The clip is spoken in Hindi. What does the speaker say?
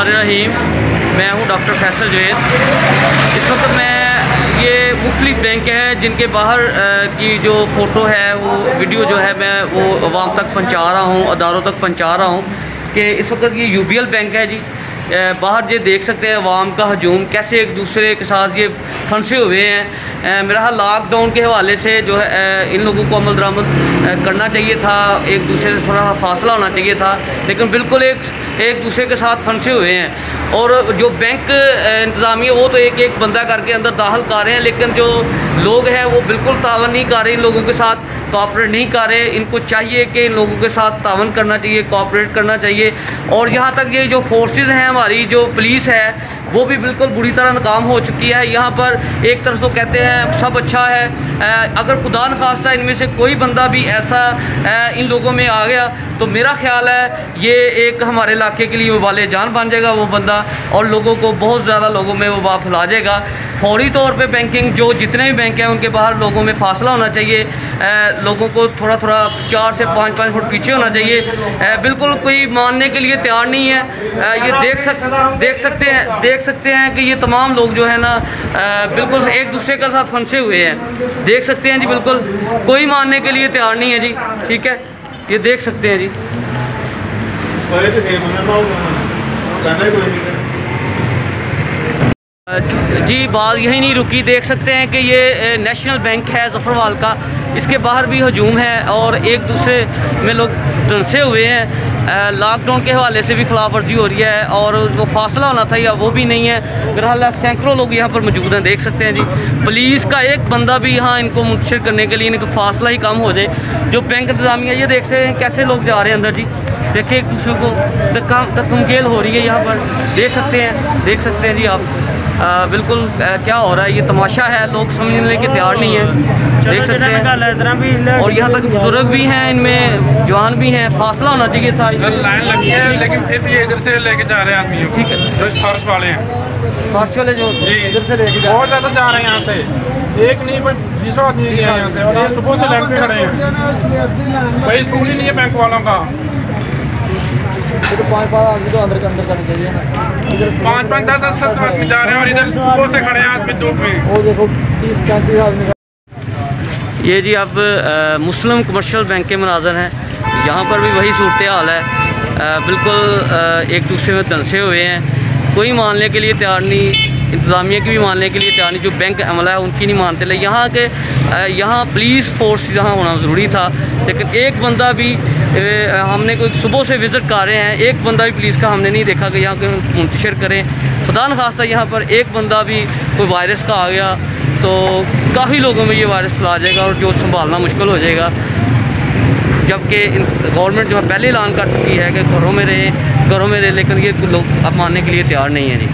बिस्मिल्लाहिर्रहमानिर्रहीम। मैं हूं डॉक्टर फैसल जवेद। इस वक्त मैं ये मुख्तलिफ बैंक हैं जिनके बाहर की जो फ़ोटो है वो वीडियो जो है मैं वो अवाम तक पहुंचा रहा हूं, अदारों तक पहुंचा रहा हूं कि इस वक्त ये यूबीएल बैंक है जी। बाहर ये देख सकते हैं अवाम का हजूम कैसे एक दूसरे के साथ ये फंसे हुए हैं। मेरा ख्याल लॉकडाउन के हवाले से जो है इन लोगों को अमल दरामद करना चाहिए था, एक दूसरे से थोड़ा फासला होना चाहिए था, लेकिन बिल्कुल एक दूसरे के साथ फंसे हुए हैं। और जो बैंक इंतज़ामिया वो तो एक बंदा करके अंदर दाखिल कर रहे हैं, लेकिन जो लोग हैं वो बिल्कुल तावन नहीं कर रहे, इन लोगों के साथ कोऑपरेट नहीं कर रहे। इनको चाहिए कि इन लोगों के साथ तावन करना चाहिए, कोऑपरेट करना चाहिए। और यहाँ तक ये जो फोर्सेस हैं, हमारी जो पुलिस है वो भी बिल्कुल बुरी तरह नाकाम हो चुकी है। यहाँ पर एक तरफ तो कहते हैं सब अच्छा है, अगर खुदा न खास्ता इनमें से कोई बंदा भी ऐसा इन लोगों में आ गया तो मेरा ख्याल है ये एक हमारे इलाके के लिए वाले जान बन जाएगा वो बंदा, और लोगों को बहुत ज़्यादा लोगों में वो फैला जाएगा। फौरी तौर पे बैंकिंग जो जितने भी बैंक हैं उनके बाहर लोगों में फासला होना चाहिए, लोगों को थोड़ा 4 से 5 फुट पीछे होना चाहिए। बिल्कुल कोई मानने के लिए तैयार नहीं है। ये देख सकते हैं कि ये तमाम लोग जो है ना बिल्कुल एक दूसरे के साथ फंसे हुए हैं। देख सकते हैं जी, बिल्कुल कोई मानने के लिए तैयार नहीं है जी। ठीक है, ये देख सकते हैं जी। जी बात यही नहीं रुकी। देख सकते हैं कि ये नेशनल बैंक है ज़फ़रवाल का, इसके बाहर भी हजूम है और एक दूसरे में लोग धंसे हुए हैं। लॉकडाउन के हवाले से भी खिलाफ वर्जी हो रही है और वो फासला होना था या वो भी नहीं है। बहरहाल सैकड़ों लोग यहाँ पर मौजूद हैं, देख सकते हैं जी। पुलिस का एक बंदा भी यहाँ इनको मुंतशिर करने के लिए इनका फासला ही कम हो जाए। जो बैंक इंतज़ामिया ये देख सकते हैं कैसे लोग जा रहे हैं अंदर जी। देखिए एक दूसरे को धक्कमगेल हो रही है यहाँ पर, देख सकते हैं जी आप। बिल्कुल क्या हो रहा है ये तमाशा है, लोग समझने के तैयार नहीं है, देख सकते हैं। और यहाँ तक बुजुर्ग भी हैं, इनमें जवान भी हैं, फासला होना चाहिए था। लाइन लगी है लेकिन फिर भी इधर से लेके जा रहे हैं आदमी। ठीक है, जो फारस वाले हैं, फारस वाले जो इधर से लेके बहुत ज़्यादा जा रहे हैं यहाँ से, एक नहीं कोई 20 आदमी गए हैं यहाँ से। और ये सुबह से लाइन पे खड़े हैं, कोई स्कूल ही नहीं है बैंक वालों का। तो 5 आदमी तो अंदर करनी चाहिए ना, 5 10 आदमी जा रहे हैं और इधर सुबह से खड़े हैं आदमी धूप में। वो देखो 30-35 आदमी। ये जी अब मुस्लिम कमर्शियल बैंक के मुनाज़र हैं, यहाँ पर भी वही सूरत हाल है। बिल्कुल एक दूसरे में धंसे हुए हैं, कोई मानने के लिए तैयार नहीं, इंतज़ामिया की भी मानने के लिए तैयार नहीं। जो बैंक अमला है उनकी नहीं मानते। यहाँ पुलिस फोर्स यहाँ होना ज़रूरी था, लेकिन एक बंदा भी हमने कोई सुबह से विज़िट कर रहे हैं, एक बंदा भी पुलिस का हमने नहीं देखा कि यहाँ के मुंतशिर करें। खुदा न खास्ता यहाँ पर एक बंदा भी कोई वायरस का आ गया तो काफ़ी लोगों में ये वायरस फैला जाएगा और जो संभालना मुश्किल हो जाएगा। जबकि गवर्नमेंट जो है पहले ऐलान कर चुकी है कि घरों में रहे, लेकिन ये लोग अब मानने के लिए तैयार नहीं है जी।